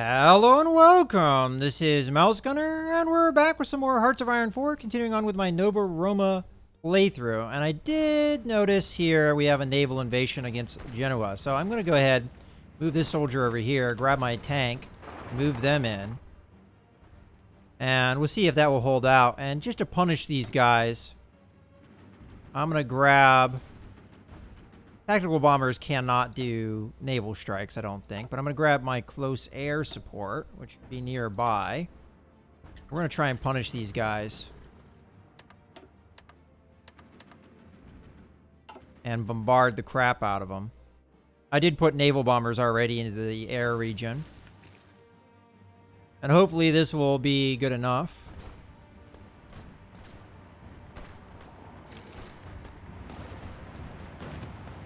Hello and welcome. This is Mouse Gunner, and we're back with some more Hearts of Iron 4, continuing on with my Nova Roma playthrough. And I did notice here we have a naval invasion against Genoa, so I'm going to go ahead, move this soldier over here, grab my tank, move them in, and we'll see if that will hold out. And just to punish these guys, I'm going to grab... Tactical bombers cannot do naval strikes, I don't think. But I'm going to grab my close air support, which should be nearby. We're going to try and punish these guys. And bombard the crap out of them. I did put naval bombers already into the air region. And hopefully this will be good enough.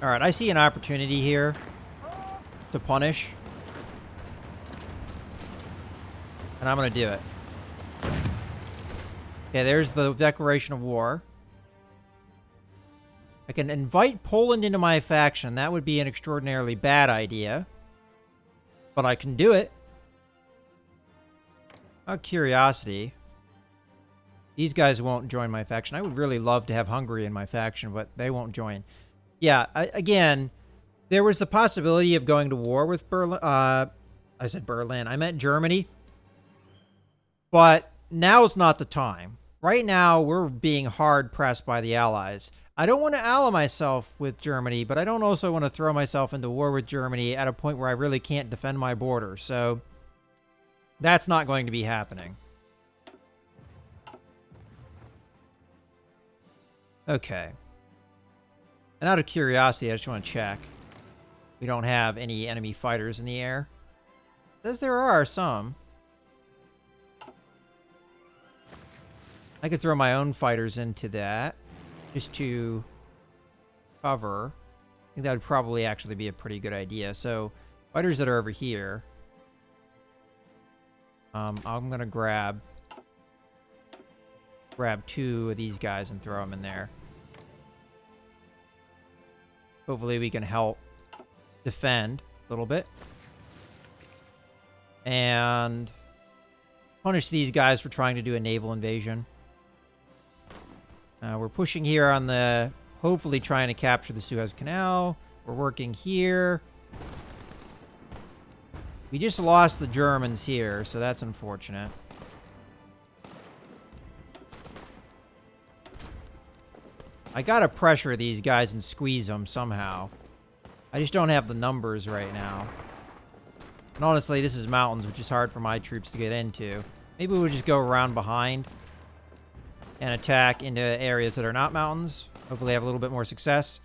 Alright, I see an opportunity here to punish. And I'm going to do it. Okay, there's the declaration of war. I can invite Poland into my faction. That would be an extraordinarily bad idea. But I can do it. Out of curiosity. These guys won't join my faction. I would really love to have Hungary in my faction, but they won't join. Yeah, again, there was the possibility of going to war with Berlin. I said Berlin. I meant Germany. But now's not the time. Right now, we're being hard-pressed by the Allies. I don't want to ally myself with Germany, but I don't also want to throw myself into war with Germany at a point where I really can't defend my border. So, that's not going to be happening. Okay. And out of curiosity, I just want to check. We don't have any enemy fighters in the air. It says there are some. I could throw my own fighters into that. Just to cover. I think that would probably actually be a pretty good idea. So, fighters that are over here. I'm going to grab two of these guys and throw them in there. Hopefully we can help defend a little bit. And punish these guys for trying to do a naval invasion. We're pushing here on the... Hopefully trying to capture the Suez Canal. We're working here. We just lost the Germans here, so that's unfortunate. I gotta pressure these guys and squeeze them somehow. I just don't have the numbers right now. And honestly, this is mountains, which is hard for my troops to get into. Maybe we'll just go around behind and attack into areas that are not mountains. Hopefully have a little bit more success.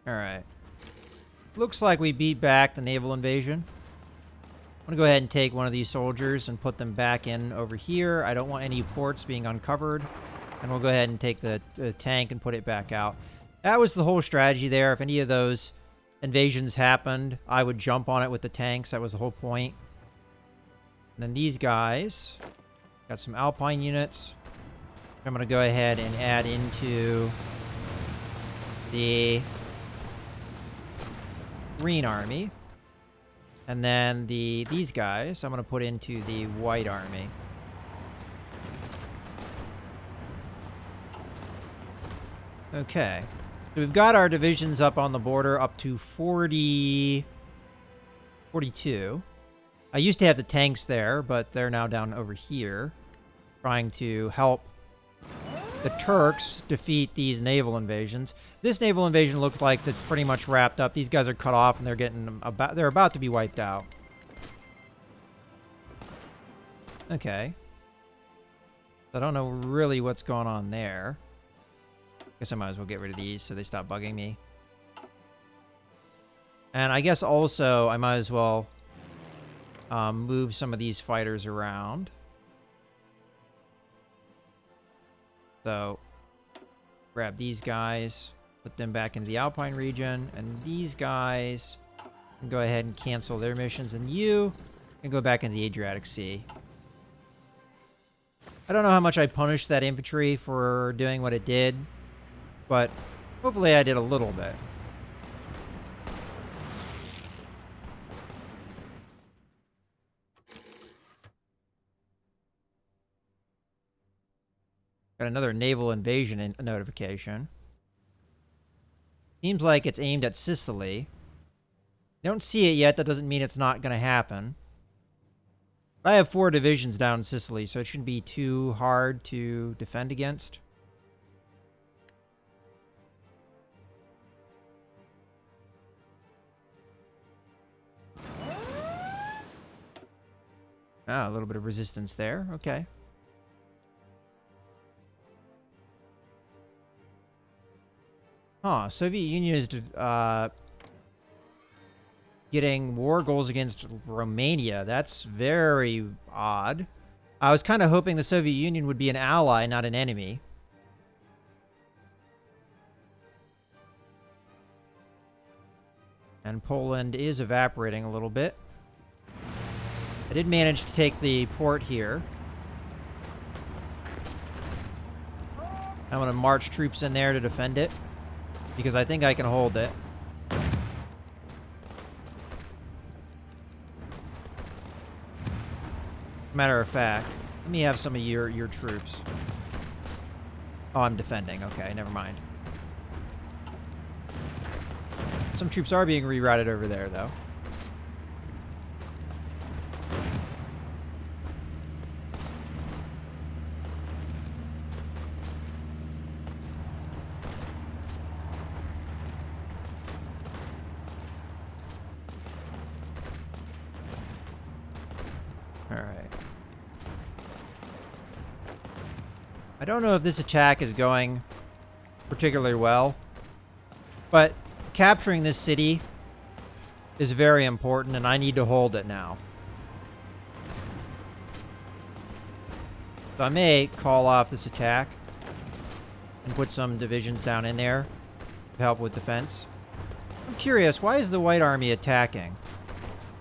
Alright. Looks like we beat back the naval invasion. I'm going to go ahead and take one of these soldiers and put them back in over here. I don't want any ports being uncovered. And we'll go ahead and take the tank and put it back out. That was the whole strategy there. If any of those invasions happened, I would jump on it with the tanks. That was the whole point. And then these guys. Got some Alpine units. I'm going to go ahead and add into the Green Army. And then these guys I'm going to put into the White Army. Okay. So we've got our divisions up on the border up to 42. I used to have the tanks there, but they're now down over here. Trying to help the Turks defeat these naval invasions. This naval invasion looks like it's pretty much wrapped up. These guys are cut off and they're about to be wiped out. Okay. I don't know really what's going on there. Guess I might as well get rid of these so they stop bugging me. And I guess also I might as well move some of these fighters around. So, grab these guys, put them back into the Alpine region, and these guys can go ahead and cancel their missions, and you can go back into the Adriatic Sea. I don't know how much I punished that infantry for doing what it did, but hopefully I did a little bit. Got another naval invasion notification. Seems like it's aimed at Sicily. Don't see it yet. That doesn't mean it's not going to happen. I have 4 divisions down in Sicily, so it shouldn't be too hard to defend against. Ah, a little bit of resistance there. Okay. Soviet Union is getting war goals against Romania. That's very odd. I was kind of hoping the Soviet Union would be an ally, not an enemy. And Poland is evaporating a little bit. I did manage to take the port here. I'm going to march troops in there to defend it, because I think I can hold it. Matter of fact, let me have some of your troops. Oh, I'm defending. Okay, never mind. Some troops are being rerouted over there, though. I don't know if this attack is going particularly well, but capturing this city is very important, and I need to hold it now. So I may call off this attack and put some divisions down in there to help with defense. I'm curious, why is the White Army attacking?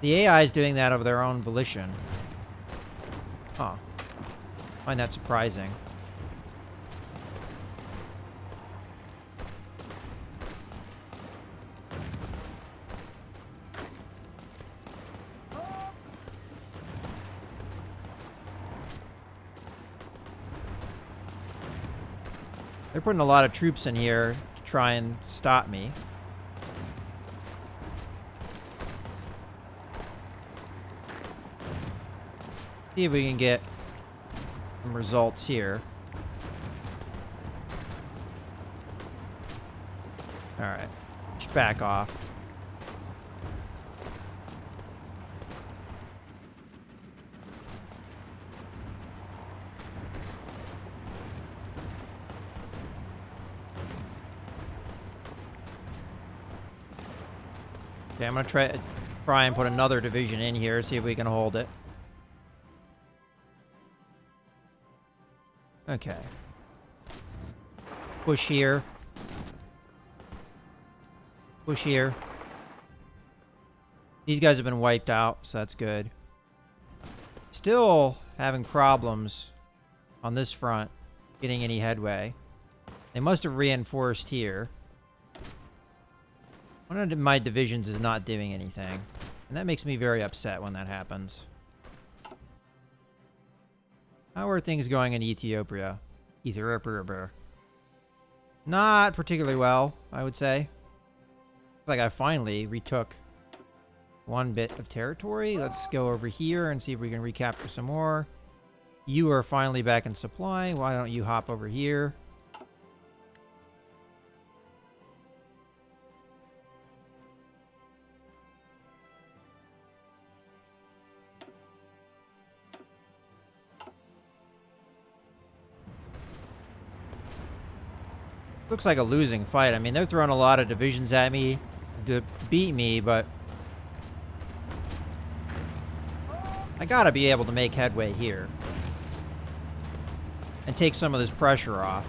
The AI is doing that of their own volition. Huh. I find that surprising. They're putting a lot of troops in here to try and stop me. See if we can get some results here. Alright. Just back off. Okay, I'm gonna try and put another division in here, see if we can hold it. Okay. Push here. Push here. These guys have been wiped out, so that's good. Still having problems on this front getting any headway. They must have reinforced here. One of my divisions is not doing anything, and that makes me very upset when that happens. How are things going in Ethiopia? Ethiopia. Not particularly well, I would say. Looks like I finally retook one bit of territory. Let's go over here and see if we can recapture some more. You are finally back in supply. Why don't you hop over here? Looks like a losing fight. I mean, they're throwing a lot of divisions at me to beat me, but I gotta be able to make headway here and take some of this pressure off.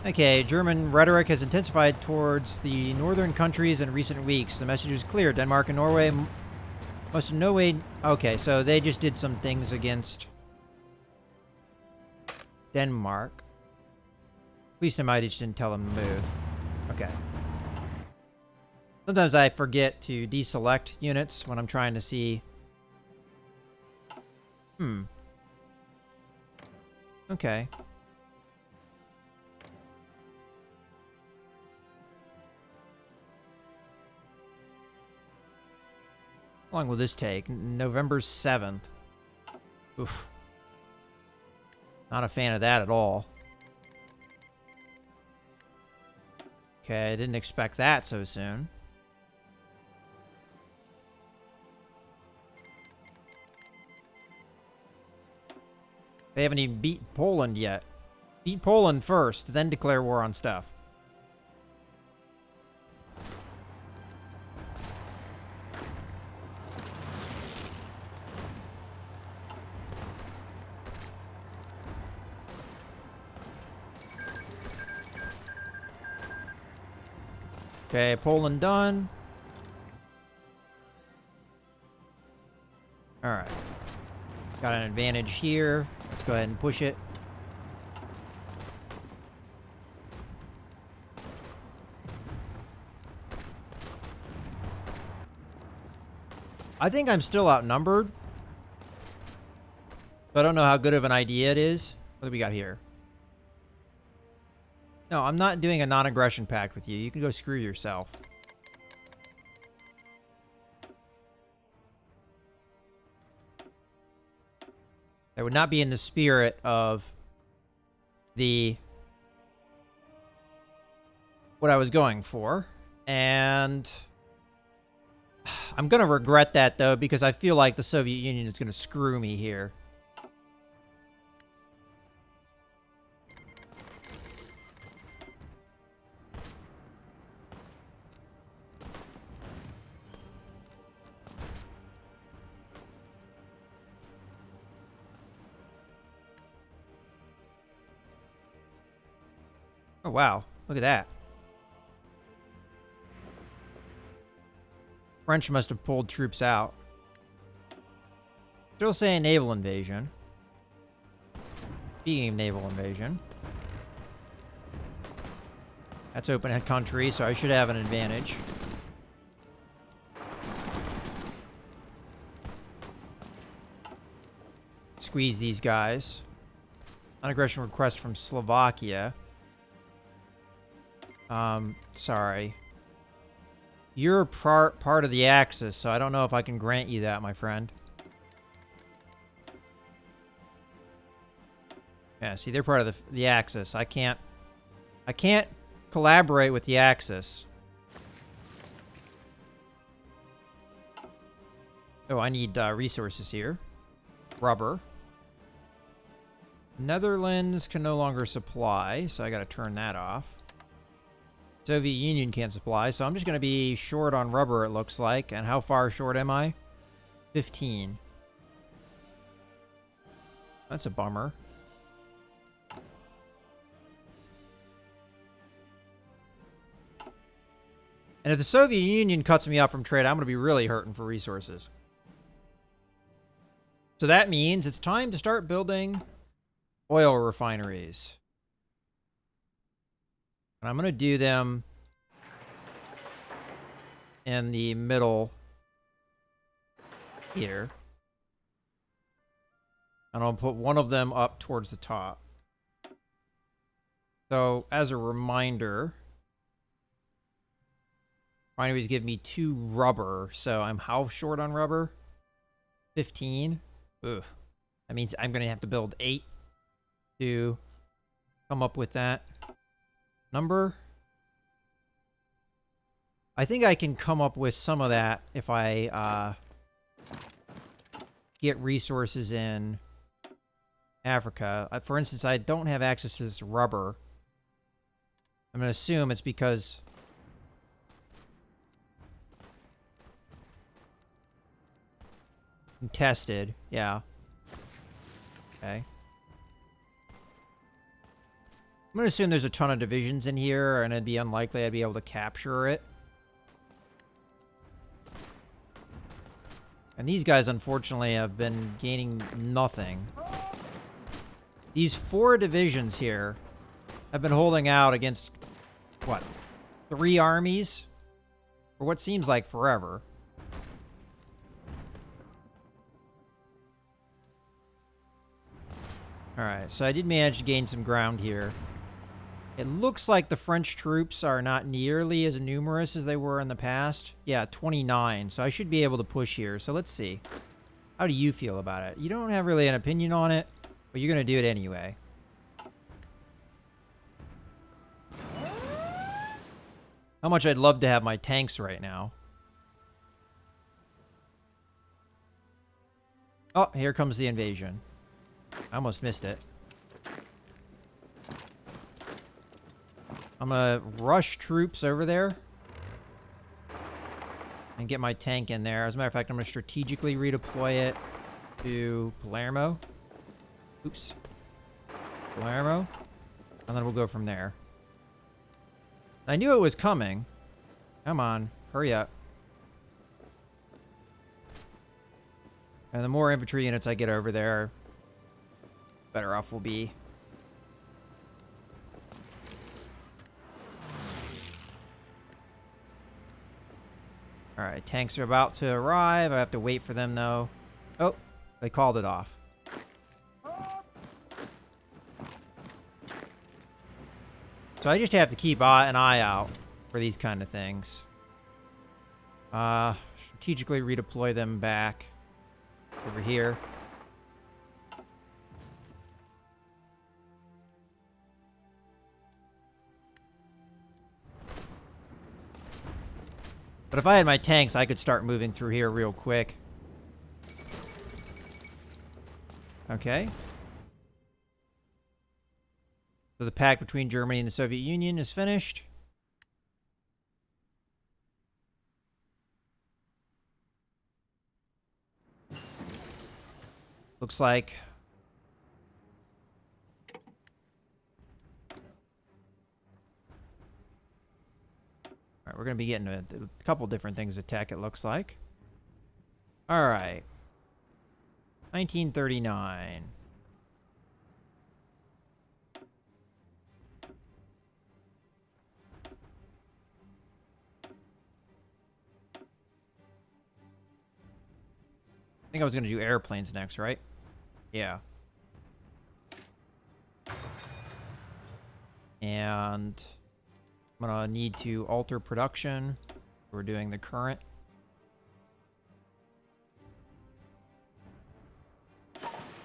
Okay, German rhetoric has intensified towards the northern countries in recent weeks. The message is clear. Denmark and Norway Oh, so no way... Okay, so they just did some things against Denmark. At least I just didn't tell them to move. Okay. Sometimes I forget to deselect units when I'm trying to see... Okay. How long will this take? November 7th. Oof. Not a fan of that at all. Okay, I didn't expect that so soon. They haven't even beat Poland yet. Beat Poland first, then declare war on stuff. Okay, Poland done. Alright. Got an advantage here. Let's go ahead and push it. I think I'm still outnumbered. But I don't know how good of an idea it is. What do we got here? No, I'm not doing a non-aggression pact with you. You can go screw yourself. That would not be in the spirit of what I was going for. And I'm going to regret that, though, because I feel like the Soviet Union is going to screw me here. Oh, wow. Look at that. French must have pulled troops out. Still saying naval invasion. Speaking of naval invasion. That's open country, so I should have an advantage. Squeeze these guys. Non-aggression request from Slovakia. Sorry. You're part of the Axis, so I don't know if I can grant you that, my friend. Yeah, see, they're part of the Axis. I can't collaborate with the Axis. Oh, I need resources here. Rubber. Netherlands can no longer supply, so I gotta turn that off. Soviet Union can't supply, so I'm just going to be short on rubber, it looks like. And how far short am I? 15. That's a bummer. And if the Soviet Union cuts me off from trade, I'm going to be really hurting for resources. So that means it's time to start building oil refineries. And I'm going to do them in the middle here. And I'll put one of them up towards the top. So, as a reminder, refineries give me 2 rubber. So, I'm how short on rubber? 15. Ugh. That means I'm going to have to build 8 to come up with that number. I think I can come up with some of that if I get resources in Africa. For instance, I don't have access to this rubber. I'm going to assume it's because I'm tested. Yeah. Okay. I'm going to assume there's a ton of divisions in here, and it'd be unlikely I'd be able to capture it. And these guys, unfortunately, have been gaining nothing. These 4 divisions here have been holding out against, what, 3 armies? For what seems like forever. Alright, so I did manage to gain some ground here. It looks like the French troops are not nearly as numerous as they were in the past. Yeah, 29, so I should be able to push here. So let's see. How do you feel about it? You don't have really an opinion on it, but you're going to do it anyway. How much I'd love to have my tanks right now. Oh, here comes the invasion. I almost missed it. I'm gonna rush troops over there. And get my tank in there. As a matter of fact, I'm gonna strategically redeploy it to Palermo. Oops. Palermo. And then we'll go from there. I knew it was coming. Come on, hurry up. And the more infantry units I get over there, better off we'll be. Alright, tanks are about to arrive. I have to wait for them, though. Oh, they called it off. So I just have to keep an eye out for these kind of things. Strategically redeploy them back over here. But if I had my tanks, I could start moving through here real quick. Okay. So the pact between Germany and the Soviet Union is finished. Looks like alright, we're going to be getting a couple different things to tech, it looks like. Alright. 1939. I think I was going to do airplanes next, right? Yeah. And I'm going to need to alter production. We're doing the current.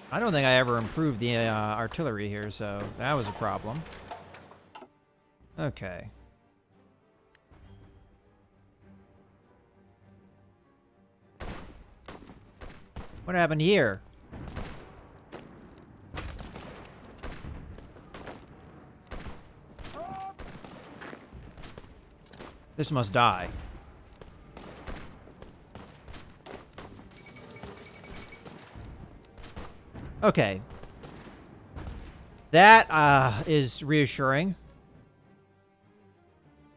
I don't think I ever improved the artillery here, so that was a problem. Okay. What happened here? This must die. Okay. That is reassuring.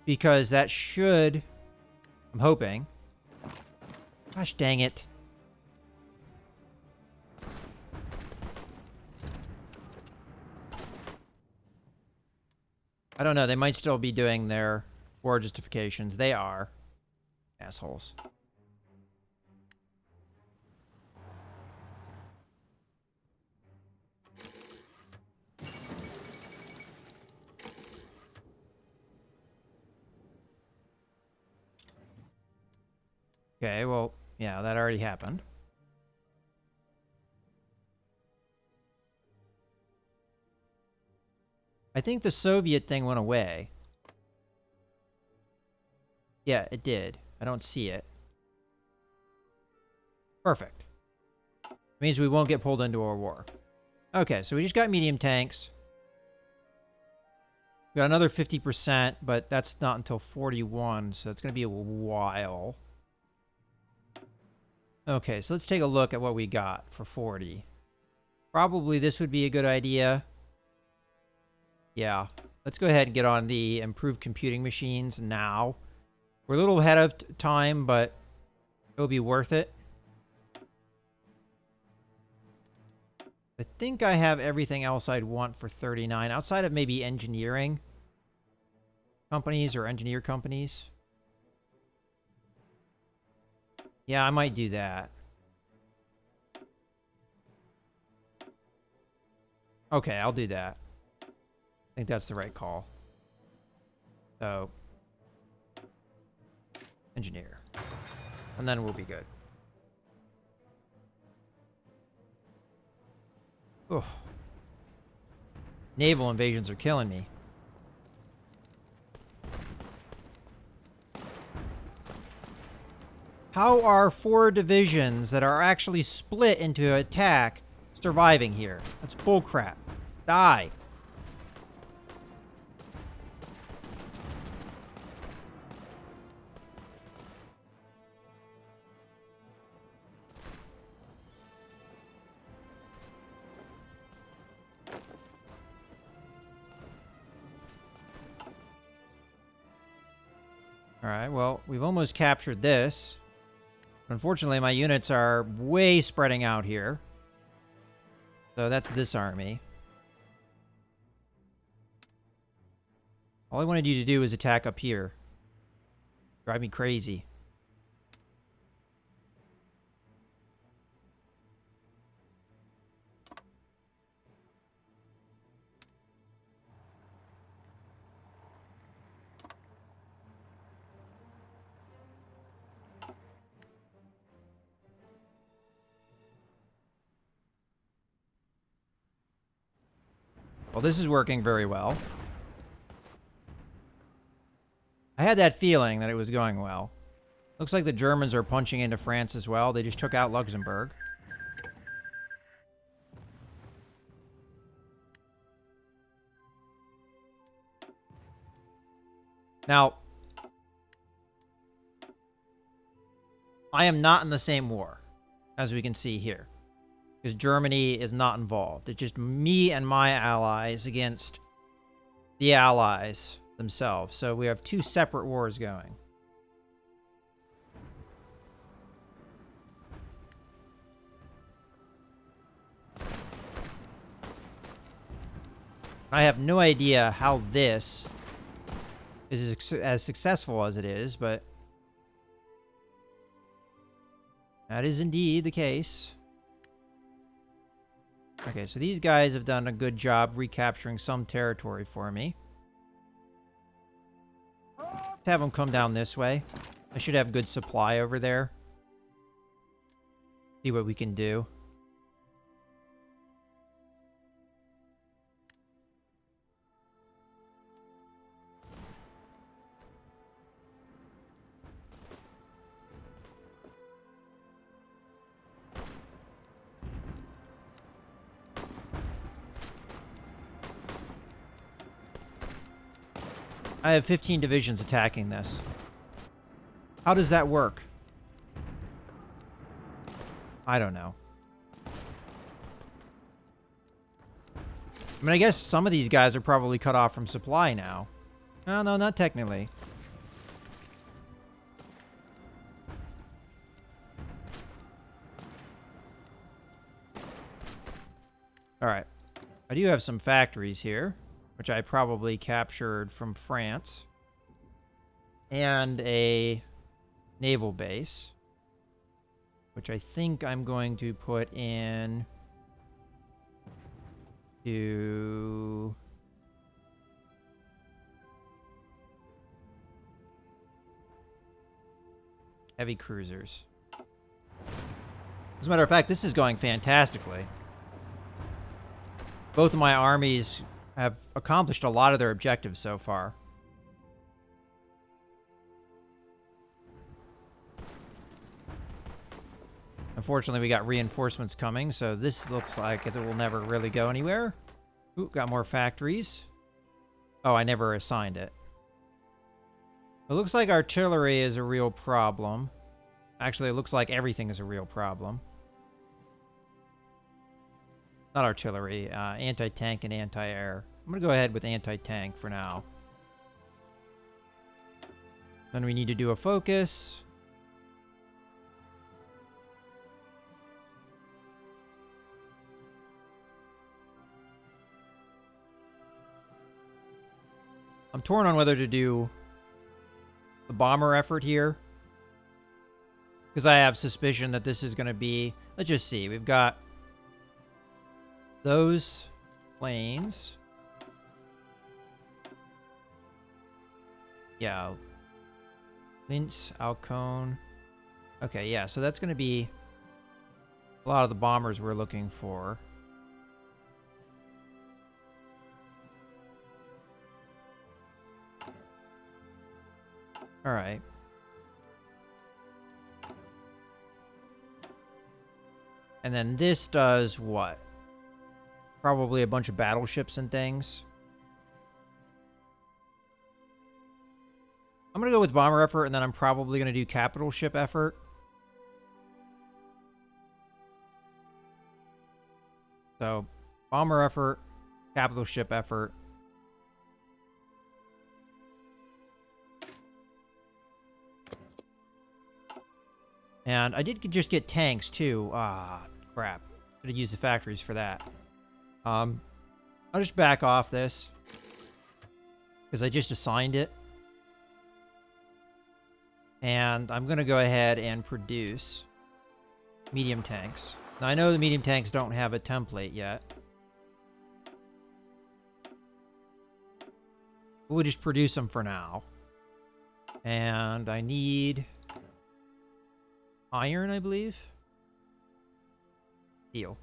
Because that should... I'm hoping. Gosh dang it. I don't know. They might still be doing their war justifications. They are. Assholes. Okay, well, yeah, that already happened. I think the Soviet thing went away. Yeah, it did. I don't see it. Perfect. Means we won't get pulled into a war. Okay, so we just got medium tanks. We got another 50%, but that's not until 41, so it's going to be a while. Okay, so let's take a look at what we got for 40. Probably this would be a good idea. Yeah. Let's go ahead and get on the improved computing machines now. We're a little ahead of time, but it'll be worth it. I think I have everything else I'd want for 39, outside of maybe engineering companies or engineer companies. Yeah, I might do that. Okay, I'll do that. I think that's the right call. So, engineer. And then we'll be good. Ugh. Naval invasions are killing me. How are 4 divisions that are actually split into attack surviving here? That's bullcrap. Die. Alright, well, we've almost captured this. Unfortunately, my units are way spreading out here. So that's this army. All I wanted you to do is attack up here. Drive me crazy. Well, this is working very well. I had that feeling that it was going well. Looks like the Germans are punching into France as well. They just took out Luxembourg. Now, I am not in the same war, as we can see here. Because Germany is not involved. It's just me and my allies against the allies themselves. So we have 2 separate wars going. I have no idea how this is as successful as it is, but that is indeed the case. Okay, so these guys have done a good job recapturing some territory for me. Let's have them come down this way. I should have good supply over there. See what we can do. I have 15 divisions attacking this. How does that work? I don't know. I mean, I guess some of these guys are probably cut off from supply now. Oh, no, not technically. Alright. I do have some factories here, which I probably captured from France. And a naval base, which I think I'm going to put in to heavy cruisers. As a matter of fact, this is going fantastically. Both of my armies have accomplished a lot of their objectives so far. Unfortunately, we got reinforcements coming, so this looks like it will never really go anywhere. Ooh, got more factories. Oh, I never assigned it. It looks like artillery is a real problem. Actually, it looks like everything is a real problem. Not artillery, anti-tank and anti-air. I'm going to go ahead with anti-tank for now. Then we need to do a focus. I'm torn on whether to do the bomber effort here, because I have suspicion that this is going to be... Let's just see. We've got those planes. Yeah. Linz, Alcone. Okay, yeah, so that's going to be a lot of the bombers we're looking for. All right. And then this does what? Probably a bunch of battleships and things. I'm going to go with bomber effort, and then I'm probably going to do capital ship effort. So, bomber effort, capital ship effort. And I did just get tanks, too. Ah, crap. Should have used the factories for that. I'll just back off this, because I just assigned it. And I'm going to go ahead and produce medium tanks. Now, I know the medium tanks don't have a template yet. We'll just produce them for now. And I need iron, I believe. Steel.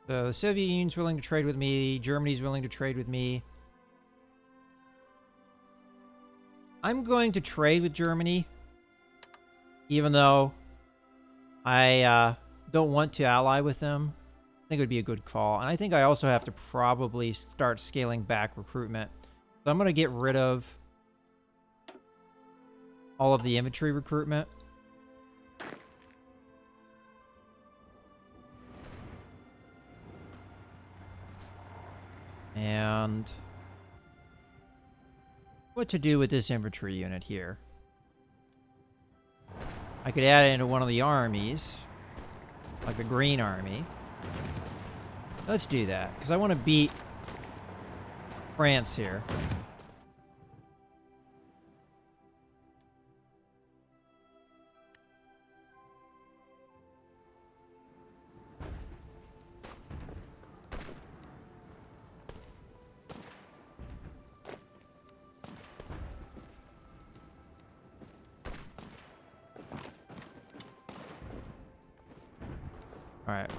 So the Soviet Union's willing to trade with me. Germany's willing to trade with me. I'm going to trade with Germany, even though I don't want to ally with them. I think it would be a good call. And I think I also have to probably start scaling back recruitment. So I'm going to get rid of all of the infantry recruitment. And what to do with this infantry unit here? I could add it into one of the armies, like the Green Army. Let's do that, because I want to beat France here. All right.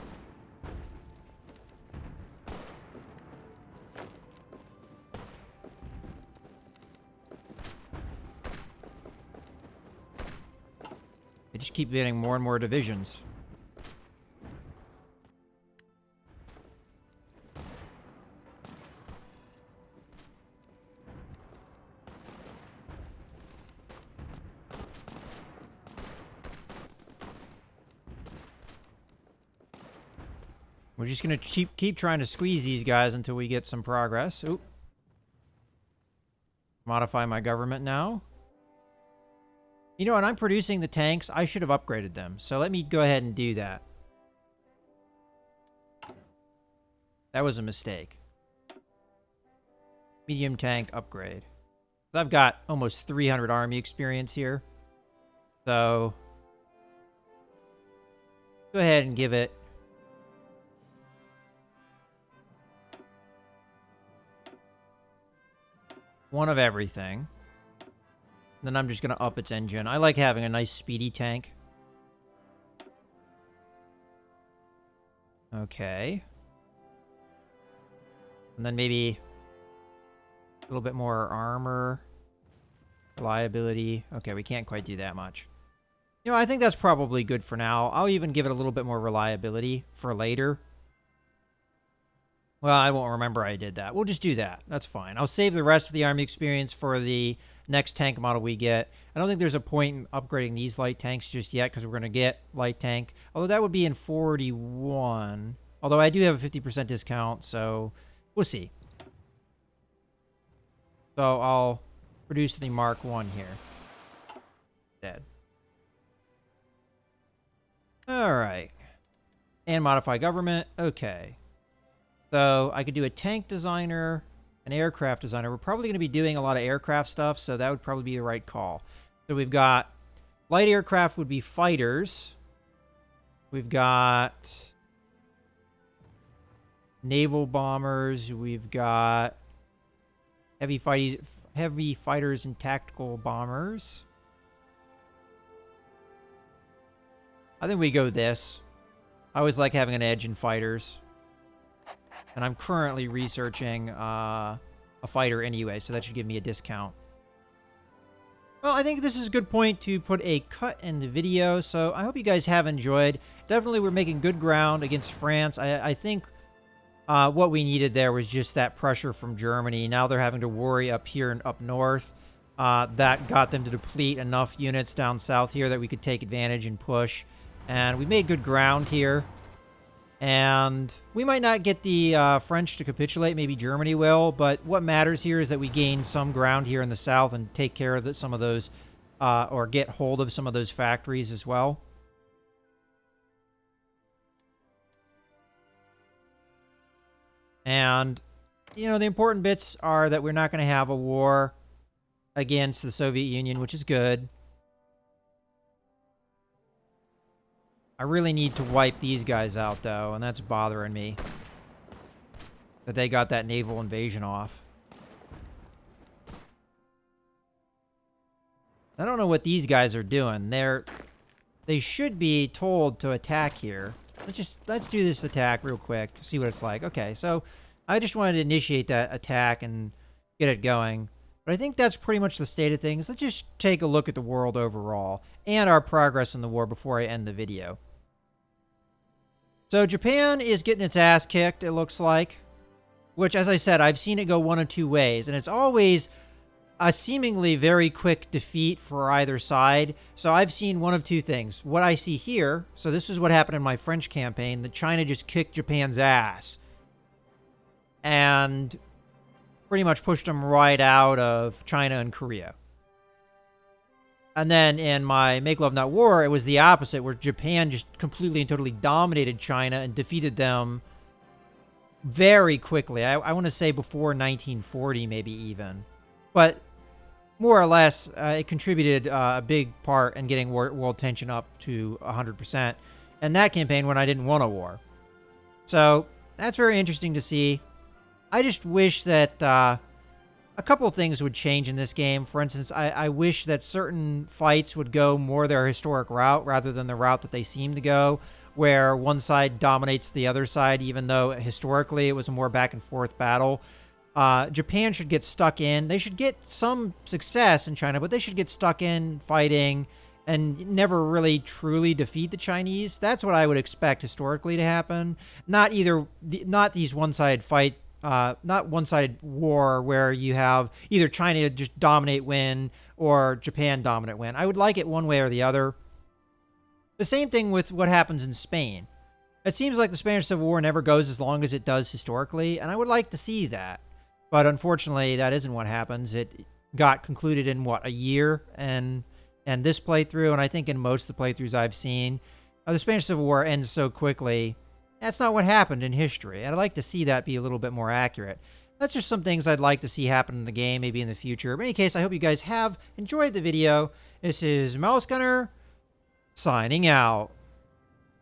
They just keep getting more and more divisions. We're just gonna keep trying to squeeze these guys until we get some progress. Oop. Modify my government now. You know what? I'm producing the tanks. I should have upgraded them. So let me go ahead and do that. That was a mistake. Medium tank upgrade. So I've got almost 300 army experience here. So go ahead and give it one of everything. Then I'm just going to up its engine. I like having a nice speedy tank. Okay. And then maybe a little bit more armor. Reliability. Okay, we can't quite do that much. You know, I think that's probably good for now. I'll even give it a little bit more reliability for later. Well, I won't remember I did that. We'll just do that. That's fine. I'll save the rest of the army experience for the next tank model we get. I don't think there's a point in upgrading these light tanks just yet, because we're going to get light tank. Although that would be in 41. Although I do have a 50% discount, so we'll see. So I'll produce the Mark 1 here. Dead. Alright. And modify government. Okay. So I could do a tank designer, an aircraft designer. We're probably going to be doing a lot of aircraft stuff, so that would probably be the right call. So we've got light aircraft would be fighters. We've got naval bombers. We've got heavy fighters and tactical bombers. I think we go this. I always like having an edge in fighters. And I'm currently researching a fighter anyway, so that should give me a discount. Well, I think this is a good point to put a cut in the video, so I hope you guys have enjoyed. Definitely we're making good ground against France. I think what we needed there was just that pressure from Germany. Now they're having to worry up here and up north. That got them to deplete enough units down south here that we could take advantage and push. And we made good ground here. And we might not get the French to capitulate. Maybe Germany will. But what matters here is that we gain some ground here in the south and take care of some of those, or get hold of some of those factories as well. And, you know, the important bits are that we're not going to have a war against the Soviet Union, which is good. I really need to wipe these guys out, though, and that's bothering me. That they got that naval invasion off. I don't know what these guys are doing. They should be told to attack here. Let's do this attack real quick, see what it's like. Okay, so I just wanted to initiate that attack and get it going. But I think that's pretty much the state of things. Let's just take a look at the world overall and our progress in the war before I end the video. So Japan is getting its ass kicked, it looks like. Which, as I said, I've seen it go one of two ways. And it's always a seemingly very quick defeat for either side. So I've seen one of two things. What I see here, so this is what happened in my French campaign, that China just kicked Japan's ass. And pretty much pushed them right out of China and Korea. And then in my Make Love Not War, it was the opposite, where Japan just completely and totally dominated China and defeated them very quickly. I want to say before 1940, maybe even. But more or less, it contributed a big part in getting world tension up to 100%. And that campaign when I didn't want a war. So that's very interesting to see. I just wish that a couple of things would change in this game. For instance, I wish that certain fights would go more their historic route rather than the route that they seem to go, where one side dominates the other side, even though historically it was a more back and forth battle. Japan should get stuck in. They should get some success in China, but they should get stuck in fighting and never really truly defeat the Chinese. That's what I would expect historically to happen. Not these one-sided fight. Not one-sided war where you have either China just dominate win or Japan dominate win. I would like it one way or the other. The same thing with what happens in Spain. It seems like the Spanish Civil War never goes as long as it does historically, and I would like to see that. But unfortunately, that isn't what happens. It got concluded in, what, a year? And this playthrough, and I think in most of the playthroughs I've seen, the Spanish Civil War ends so quickly. That's not what happened in history. I'd like to see that be a little bit more accurate. That's just some things I'd like to see happen in the game, maybe in the future. But in any case, I hope you guys have enjoyed the video. This is Mouse Gunner, signing out.